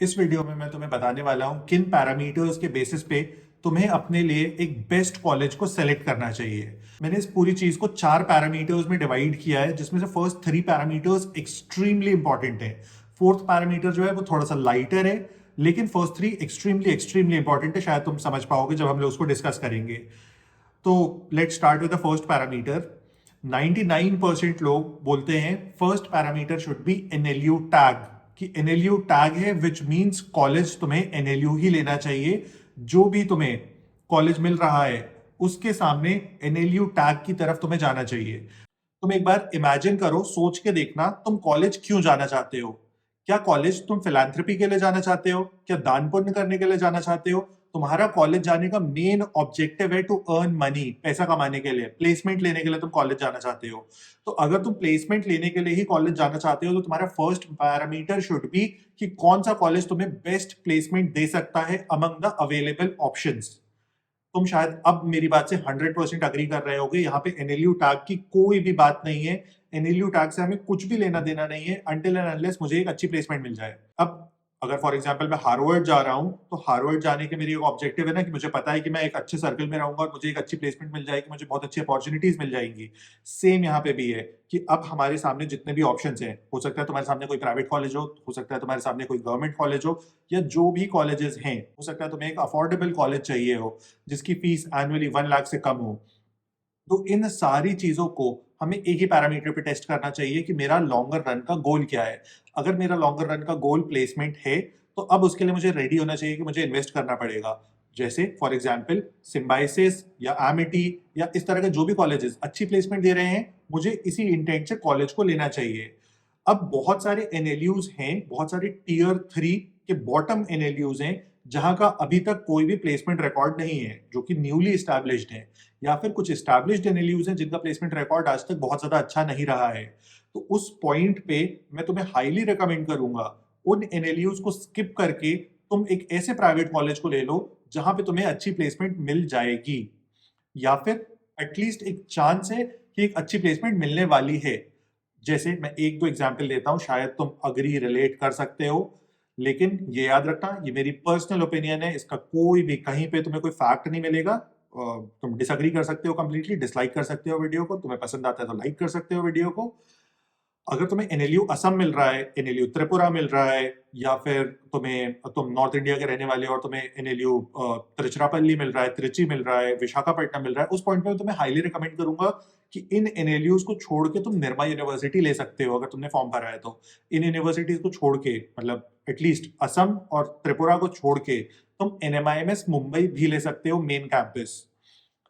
इस वीडियो में मैं तुम्हें बताने वाला हूं किन पैरामीटर्स के बेसिस पे तुम्हें अपने लिए एक बेस्ट कॉलेज को सेलेक्ट करना चाहिए। मैंने इस पूरी चीज को 4 पैरामीटर्स में डिवाइड किया है, जिसमें से फर्स्ट 3 पैरामीटर्स एक्सट्रीमली इंपॉर्टेंट है। फोर्थ पैरामीटर जो है वो थोड़ा सा लाइटर है, लेकिन फर्स्ट 3 एक्सट्रीमली एक्सट्रीमली इंपॉर्टेंट है। शायद तुम समझ पाओगे जब हम लोग उसको डिस्कस करेंगे। तो let's start with the first parameter. 99% लोग बोलते हैं first parameter should be NLU tag, कि एनएलयू टैग है, विच मींस कॉलेज तुम्हें एनएलयू ही लेना चाहिए। जो भी तुम्हें कॉलेज मिल रहा है उसके सामने एनएलयू टैग की तरफ तुम्हें जाना चाहिए। तुम एक बार इमेजिन करो, सोच के देखना, तुम कॉलेज क्यों जाना चाहते हो? क्या कॉलेज तुम फिलैंथ्रोपी के लिए जाना चाहते हो? क्या दान पुण्य करने के लिए जाना चाहते हो? तुम्हारा कॉलेज जाने का मेन ऑब्जेक्टिव है टू अर्न मनी, पैसा कमाने के लिए, प्लेसमेंट लेने के लिए तुम कॉलेज जाना चाहते हो। तो अगर तुम प्लेसमेंट लेने के लिए ही कॉलेज जाना चाहते हो तो तुम्हारा फर्स्ट पैरामीटर शुड बी कि कौन सा कॉलेज तुम्हें बेस्ट प्लेसमेंट दे सकता है अमंग द अवेलेबल ऑप्शंस। तुम शायद अब मेरी बात से 100% अग्री कर रहे होगे। यहाँ पे एनएलयू टैग की कोई भी बात नहीं है। एनएलयू टैग से हमें कुछ भी लेना देना नहीं है अनटिल एंड अनलेस मुझे एक अच्छी प्लेसमेंट मिल जाए। अब अगर फॉर एग्जांपल मैं हार्वर्ड जा रहा हूँ, तो हार्वर्ड जाने के मेरी एक ऑब्जेक्टिव है ना, कि मुझे पता है कि मैं एक अच्छे सर्कल में रहूंगा और मुझे एक अच्छी प्लेसमेंट मिल जाएगी, मुझे बहुत अच्छी अपॉर्चुनिटीज मिल जाएंगी। सेम यहाँ पे भी है कि अब हमारे सामने जितने भी ऑप्शंस हैं, हो सकता है तुम्हारे सामने कोई प्राइवेट कॉलेज हो सकता है तुम्हारे सामने कोई गवर्नमेंट कॉलेज हो, या जो भी कॉलेजेस हैं, हो सकता है तुम्हें एक अफोर्डेबल कॉलेज चाहिए हो जिसकी फीस एनुअली 1 लाख से कम हो। तो इन सारी चीजों को हमें एक ही पैरामीटर पे टेस्ट करना चाहिए कि मेरा लॉन्गर रन का गोल क्या है। अगर मेरा लॉन्गर रन का गोल प्लेसमेंट है, तो अब उसके लिए मुझे रेडी होना चाहिए कि मुझे इन्वेस्ट करना पड़ेगा। जैसे फॉर एग्जांपल सिम्बाइसिस या एमिटी या इस तरह के जो भी कॉलेजेस अच्छी प्लेसमेंट दे रहे हैं, मुझे इसी इंटेंट से कॉलेज को लेना चाहिए। अब बहुत सारे एनएलयूज हैं, बहुत सारे टियर 3 के बॉटम एनएलयूज हैं जहां का अभी तक कोई भी प्लेसमेंट रिकॉर्ड नहीं है, जो कि न्यूली स्टैब्लिश्ड है, या फिर कुछ स्टैब्लिश्ड एनएलयूज हैं जिनका प्लेसमेंट रिकॉर्ड आज तक बहुत ज्यादा अच्छा नहीं रहा है। तो उस पॉइंट पे मैं तुम्हें हाईली रिकमेंड करूंगा उन एनएलयूज को स्किप करके तुम एक ऐसे प्राइवेट कॉलेज को ले लो जहां पे तुम्हें अच्छी प्लेसमेंट मिल जाएगी, या फिर एटलीस्ट एक चांस है कि एक अच्छी प्लेसमेंट मिलने वाली है। जैसे मैं एक दो एग्जाम्पल देता हूं, शायद तुम अग्री रिलेट कर सकते हो, लेकिन ये याद रखना ये मेरी पर्सनल ओपिनियन है, इसका कोई भी कहीं पे तुम्हें कोई फैक्ट नहीं मिलेगा। तुम डिसअग्री कर सकते हो, कंप्लीटली डिसलाइक कर सकते हो वीडियो को, तुम्हें पसंद आता है तो लाइक कर सकते हो वीडियो को। अगर तुम्हें एनएलयू असम मिल रहा है, एनएलयू त्रिपुरा मिल रहा है, या फिर तुम नॉर्थ इंडिया के रहने वाले हो और तुम्हें एनएलयू तिरुचिरापल्ली मिल रहा है, त्रिची मिल रहा है, विशाखापट्टनम मिल रहा है, उस पॉइंट पे मैं तुम्हें हाईली रिकमेंड करूंगा कि इन एनएलयूज को छोड़ के तुम निर्मा यूनिवर्सिटी ले सकते हो। अगर तुमने फॉर्म भरा है तो इन यूनिवर्सिटीज को छोड़ के, मतलब एटलीस्ट असम और त्रिपुरा को छोड़ के तुम एनएमआईएमएस मुंबई भी ले सकते हो, मेन कैंपस।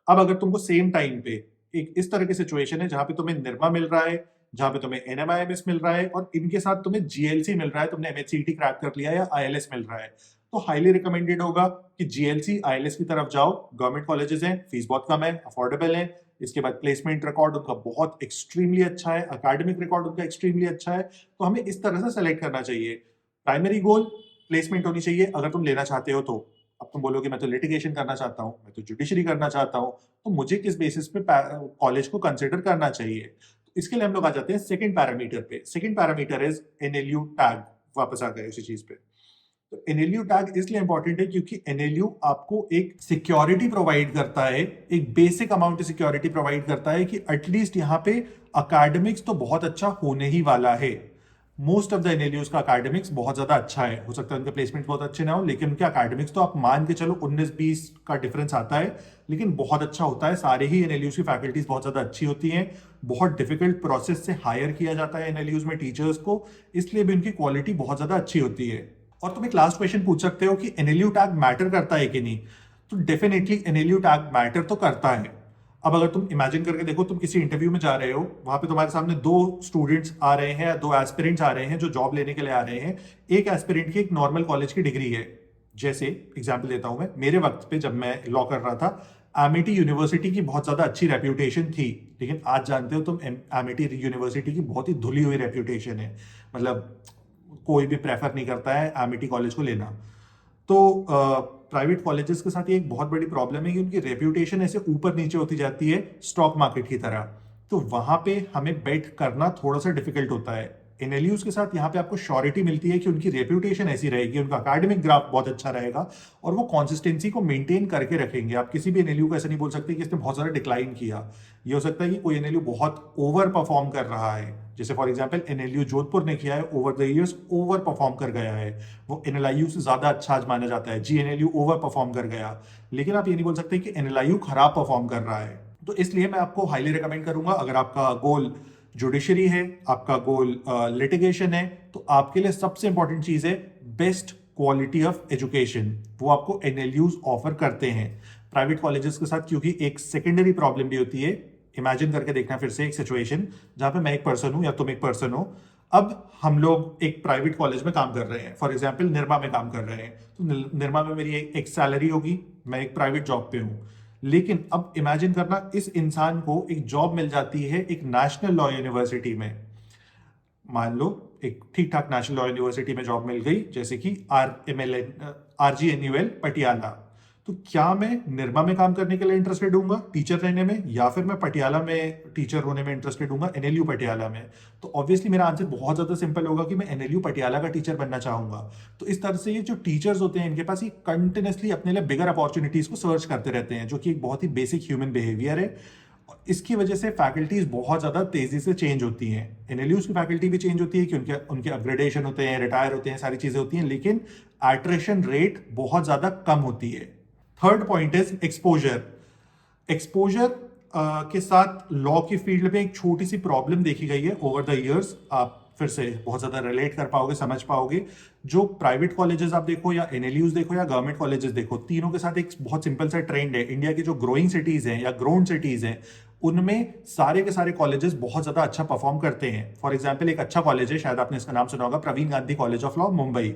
अब अगर तुमको सेम टाइम पे एक इस तरह की सिचुएशन है जहां पे तुम्हें निरमा मिल रहा है, जहां पे तुम्हें एनएमआईएमएस मिल रहा है और इनके साथ तुम्हें जीएलसी मिल रहा है, तुमने एमएचसीईटी क्रैक कर लिया या आईएलएस मिल रहा है, तो हाईली रिकमेंडेड होगा कि जीएलसी आईएलएस की तरफ जाओ। गवर्नमेंट कॉलेजेस हैं, फीस बहुत कम है, अफोर्डेबल है। इसके बाद प्लेसमेंट रिकॉर्ड उनका बहुत एक्सट्रीमली अच्छा है, अकेडमिक रिकॉर्ड उनका एक्सट्रीमली अच्छा है। तो हमें इस तरह से सेलेक्ट करना चाहिए। प्राइमरी गोल प्लेसमेंट होनी चाहिए अगर तुम लेना चाहते हो तो। अब तुम बोलोगे मैं तो लिटिगेशन करना चाहता हूँ, मैं तो जुडिशरी करना चाहता हूँ, तो मुझे किस बेसिस पे कॉलेज को कंसिडर करना चाहिए? तो इसके लिए हम लोग आ जाते हैं सेकंड पैरामीटर पे। Second parameter is NLU tag. वापस आ गए उसी चीज पे। तो एनएलयू टैग इसलिए इंपॉर्टेंट है क्योंकि एनएलयू आपको एक सिक्योरिटी प्रोवाइड करता है, एक बेसिक अमाउंट की सिक्योरिटी प्रोवाइड करता है कि एटलीस्ट यहाँ पे अकेडमिक्स तो बहुत अच्छा होने ही वाला है। मोस्ट ऑफ द एनएलयूज का अकेडमिक्स बहुत ज्यादा अच्छा है। हो सकता है उनके प्लेसमेंट बहुत अच्छे ना हो, लेकिन उनके अकेडमिक्स तो आप मान के चलो 19-20 का डिफरेंस आता है, लेकिन बहुत अच्छा होता है। सारे ही एनएलयूज की फैकल्टीज बहुत ज्यादा अच्छी होती हैं। बहुत डिफिकल्ट प्रोसेस से हायर किया जाता है एनएलयूज में टीचर्स को, इसलिए भी उनकी क्वालिटी बहुत ज्यादा अच्छी होती है। और तुम एक लास्ट क्वेश्चन पूछ सकते हो कि एनएलयू टैग मैटर करता है कि नहीं। तो डेफिनेटली एनएलयू टैग मैटर तो करता है। अब अगर तुम इमेजिन करके देखो, तुम किसी इंटरव्यू में जा रहे हो, वहां पे तुम्हारे सामने 2 स्टूडेंट्स आ रहे हैं, 2 एस्पिरेंट्स आ रहे हैं जो जॉब लेने के लिए आ रहे हैं। एक एस्पिरेंट की एक नॉर्मल कॉलेज की डिग्री है। जैसे एग्जाम्पल देता हूं मैं, मेरे वक्त पे जब मैं लॉ कर रहा था, एमिटी यूनिवर्सिटी की बहुत ज्यादा अच्छी रेप्यूटेशन थी, लेकिन आज जानते हो तुम एमिटी यूनिवर्सिटी की बहुत ही धुली हुई रेप्यूटेशन है। मतलब कोई भी प्रेफर नहीं करता है एमिटी कॉलेज को लेना। तो प्राइवेट कॉलेजेस के साथ ये एक बहुत बड़ी प्रॉब्लम है कि उनकी रेप्यूटेशन ऐसे ऊपर नीचे होती जाती है स्टॉक मार्केट की तरह। तो वहां पे हमें बेट करना थोड़ा सा डिफिकल्ट होता है। एनएलयूज के साथ यहाँ पे आपको श्योरिटी मिलती है कि उनकी रेप्यूटेशन ऐसी रहेगी, उनका अकेडमिक ग्राफ बहुत अच्छा रहेगा और वो कंसिस्टेंसी को मेंटेन करके रखेंगे। आप किसी भी एनएलयू को ऐसा नहीं बोल सकते कि इसने बहुत सारा डिक्लाइन किया। ये हो सकता है कि कोई एनएलयू बहुत ओवर परफॉर्म कर रहा है, जैसे फॉर एग्जांपल एनएलयू जोधपुर ने किया है, over the years over perform कर गया है, वो एनएलआईयू से ज्यादा अच्छा आज माना जाता है। जीएनएलयू ओवर परफॉर्म कर गया, लेकिन आप ये नहीं बोल सकते कि एनएलआईयू खराब परफॉर्म कर रहा है। तो इसलिए मैं आपको हाईली रिकमेंड करूंगा, अगर आपका गोल जुडिशरी है, आपका गोल लिटिगेशन है, तो आपके लिए सबसे इंपॉर्टेंट चीज है बेस्ट क्वालिटी ऑफ एजुकेशन। वो आपको एनएलयूज ऑफर करते हैं प्राइवेट कॉलेजेस के साथ, क्योंकि एक सेकेंडरी प्रॉब्लम भी होती है। इमेजिन करके देखना फिर से एक सिचुएशन जहां पे मैं एक पर्सन हूं या तुम एक पर्सन हो। अब हम लोग एक प्राइवेट कॉलेज में काम कर रहे हैं, फॉर एग्जाम्पल निरमा में काम कर रहे हैं, तो निरमा में मेरी एक सैलरी होगी, मैं एक प्राइवेट जॉब पे हूं। लेकिन अब इमेजिन करना, इस इंसान को एक जॉब मिल जाती है एक नेशनल लॉ यूनिवर्सिटी में। मान लो एक ठीक ठाक नेशनल लॉ यूनिवर्सिटी में जॉब मिल गई, जैसे कि RGNUL पटियाला। तो क्या मैं निरमा में काम करने के लिए इंटरेस्टेड हूँ टीचर रहने में, या फिर मैं पटियाला में टीचर होने में इंटरेस्टेड हूँ एनएलयू पटियाला में? तो ऑब्वियसली मेरा आंसर बहुत ज्यादा सिंपल होगा कि मैं एनएलयू पटियाला का टीचर बनना चाहूंगा। तो इस तरह से ये जो टीचर्स होते हैं, इनके पास ये कंटिन्यूसली अपने लिए बिगर अपॉर्चुनिटीज को सर्च करते रहते हैं, जो कि एक बहुत ही बेसिक ह्यूमन बिहेवियर है। इसकी वजह से फैकल्टीज बहुत ज्यादा तेजी से चेंज होती हैं। एनएलयूज की फैकल्टी भी चेंज होती है कि उनके उनके अपग्रेडेशन होते हैं, रिटायर होते हैं, सारी चीजें होती हैं, लेकिन एट्रिशन रेट बहुत ज्यादा कम होती है। Third point is exposure. Exposure के साथ लॉ की फील्ड में एक छोटी सी प्रॉब्लम देखी गई है ओवर द इयर्स। आप फिर से बहुत ज्यादा रिलेट कर पाओगे, समझ पाओगे। जो प्राइवेट कॉलेजेस आप देखो, या एनएलयूज देखो, या गवर्नमेंट कॉलेजेस देखो, तीनों के साथ एक बहुत सिंपल सा ट्रेंड है। इंडिया की जो ग्रोइंग सिटीज हैं या ग्रोन सिटीज हैं, उनमें सारे के सारे कॉलेजेस बहुत ज्यादा अच्छा परफॉर्म करते हैं। फॉर एग्जाम्पल एक अच्छा कॉलेज है, शायद आपने इसका नाम सुना होगा, Praveen Gandhi college of law, Mumbai.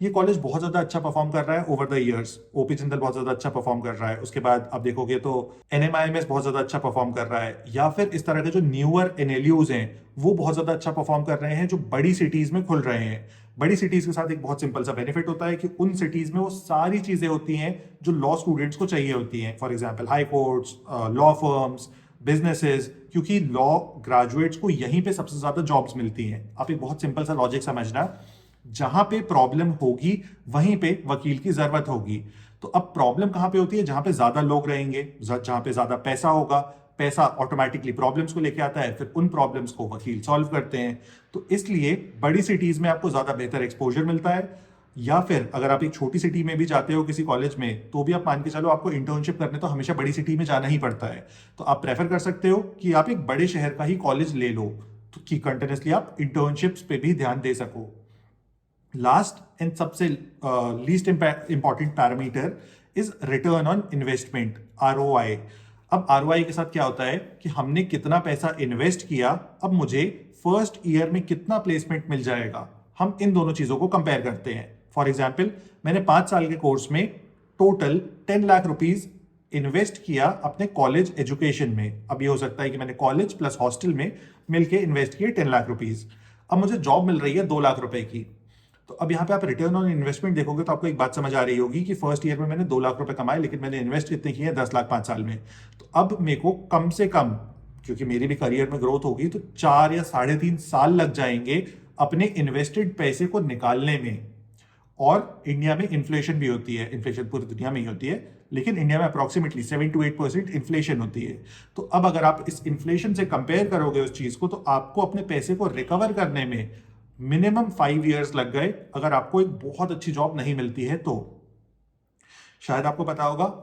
ये कॉलेज बहुत ज्यादा अच्छा परफॉर्म कर रहा है over the years. OP Jindal बहुत ज्यादा अच्छा परफॉर्म कर रहा है। उसके बाद आप देखोगे तो एनएमआईएमएस बहुत ज्यादा अच्छा परफॉर्म कर रहा है, या फिर इस तरह के जो न्यूअर एनएलयूज हैं वो बहुत ज्यादा अच्छा परफॉर्म कर रहे हैं, जो बड़ी सिटीज में खुल रहे हैं। बड़ी सिटीज के साथ एक बहुत सिंपल सा बेनिफिट होता है कि उन सिटीज में वो सारी चीजें होती हैं जो लॉ स्टूडेंट्स को चाहिए होती हैं। For example high courts, law firms, businesses, क्योंकि लॉ ग्रेजुएट्स को यहीं पे सबसे ज्यादा जॉब्स मिलती हैं। आप एक बहुत सिंपल सा लॉजिक समझना, जहां पे प्रॉब्लम होगी वहीं पे वकील की जरूरत होगी। तो अब प्रॉब्लम कहां पे होती है? जहां पे ज्यादा लोग रहेंगे, जहां पे ज्यादा पैसा होगा। पैसा ऑटोमेटिकली प्रॉब्लम्स को लेके आता है, फिर उन प्रॉब्लम्स को वकील सॉल्व करते हैं। तो इसलिए बड़ी सिटीज में आपको ज्यादा बेहतर एक्सपोजर मिलता है। या फिर अगर आप एक छोटी सिटी में भी जाते हो किसी कॉलेज में, तो भी आप मान के चलो आपको इंटर्नशिप करने तो हमेशा बड़ी सिटी में जाना ही पड़ता है। तो आप प्रेफर कर सकते हो कि आप एक बड़े शहर का ही कॉलेज ले लो, तो कि कंटिन्यूसली आप इंटर्नशिप्स पे भी ध्यान दे सको। लास्ट एंड सबसे least important parameter is return on investment, ROI। अब ROI के साथ क्या होता है कि हमने कितना पैसा इन्वेस्ट किया, अब मुझे फर्स्ट ईयर में कितना प्लेसमेंट मिल जाएगा। हम इन दोनों चीजों को कंपेयर करते हैं। फॉर एग्जाम्पल मैंने 5 साल के कोर्स में टोटल 10 लाख रुपीज इन्वेस्ट किया अपने कॉलेज एजुकेशन में। अब ये हो सकता है कि मैंने कॉलेज प्लस हॉस्टल में मिलके इन्वेस्ट किए 10 लाख रुपीज। अब मुझे जॉब मिल रही है 2 लाख रुपए की। तो अब यहाँ पे आप रिटर्न ऑन इन्वेस्टमेंट देखोगे तो आपको एक बात समझ आ रही होगी कि फर्स्ट ईयर में मैंने 2 लाख रुपए कमाए, लेकिन मैंने इन्वेस्ट कितने किए? 10 लाख 5 साल में। तो अब मेरे को कम से कम, क्योंकि मेरी भी करियर में ग्रोथ होगी, तो 4 या 3.5 साल लग जाएंगे अपने इन्वेस्टेड पैसे को निकालने में। और इंडिया में इन्फ्लेशन भी होती है, इन्फ्लेशन पूरी दुनिया में ही होती है, लेकिन इंडिया में अप्रोक्सीमेटली 7 to 8% इन्फ्लेशन होती है। तो अब अगर आप इस इन्फ्लेशन से कंपेयर करोगे उस चीज को, तो आपको अपने पैसे को रिकवर करने में मिनिमम 5 इयर्स लग गए, अगर आपको एक बहुत अच्छी जॉब नहीं मिलती है तो। शायद आपको पता होगा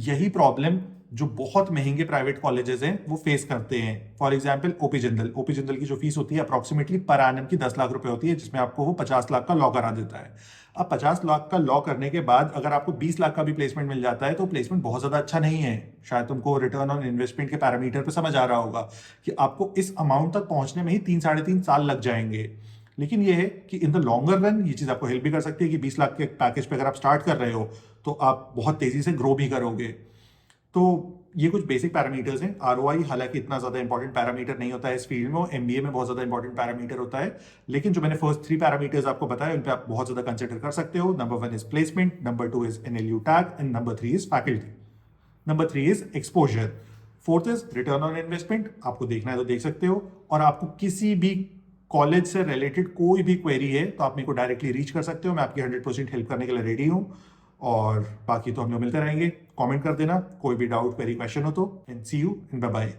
यही प्रॉब्लम जो बहुत महंगे प्राइवेट कॉलेजेस हैं वो फेस करते हैं। फॉर एग्जांपल ओपी जिंदल की जो फीस होती है अप्रोक्सीमेटली पर एनम की 10 लाख रुपए होती है, जिसमें आपको वो 50 लाख का लॉ करा देता है। अब 50 लाख का लॉ करने के बाद अगर आपको 20 लाख का भी प्लेसमेंट मिल जाता है, तो प्लेसमेंट बहुत ज्यादा अच्छा नहीं है। शायद तुमको रिटर्न ऑन इन्वेस्टमेंट के पैरामीटर पे समझ आ रहा होगा कि आपको इस अमाउंट तक पहुंचने में ही 3-3.5 साल लग जाएंगे। लेकिन ये है कि इन द लॉन्गर रन ये चीज आपको हेल्प भी कर सकती है कि 20 लाख के पैकेज पे अगर आप स्टार्ट कर रहे हो तो आप बहुत तेजी से ग्रो भी करोगे। तो ये कुछ बेसिक पैरामीटर्स हैं। ROI हालांकि इतना ज्यादा इंपॉर्टेंट पैरामीटर नहीं होता है इस फील्ड में, MBA में बहुत ज्यादा इंपॉर्टेंट पैरामीटर होता है। लेकिन जो मैंने फर्स्ट 3 पैरामीटर्स आपको बताया, उन पे आप बहुत ज्यादा कंसिडर कर सकते हो। Number 1 is placement, number 2 is NLU tag, and number 3 is faculty, number 3 is exposure, fourth is return on investment. आपको देखना है तो देख सकते हो। और आपको किसी भी कॉलेज से रिलेटेड कोई भी क्वेरी है तो आप मेरे को डायरेक्टली रीच कर सकते हो, मैं आपकी 100% हेल्प करने के लिए रेडी हूँ। और बाकी तो हम लोग मिलते रहेंगे, कमेंट कर देना कोई भी डाउट क्वेरी क्वेश्चन हो तो। And see you and bye bye.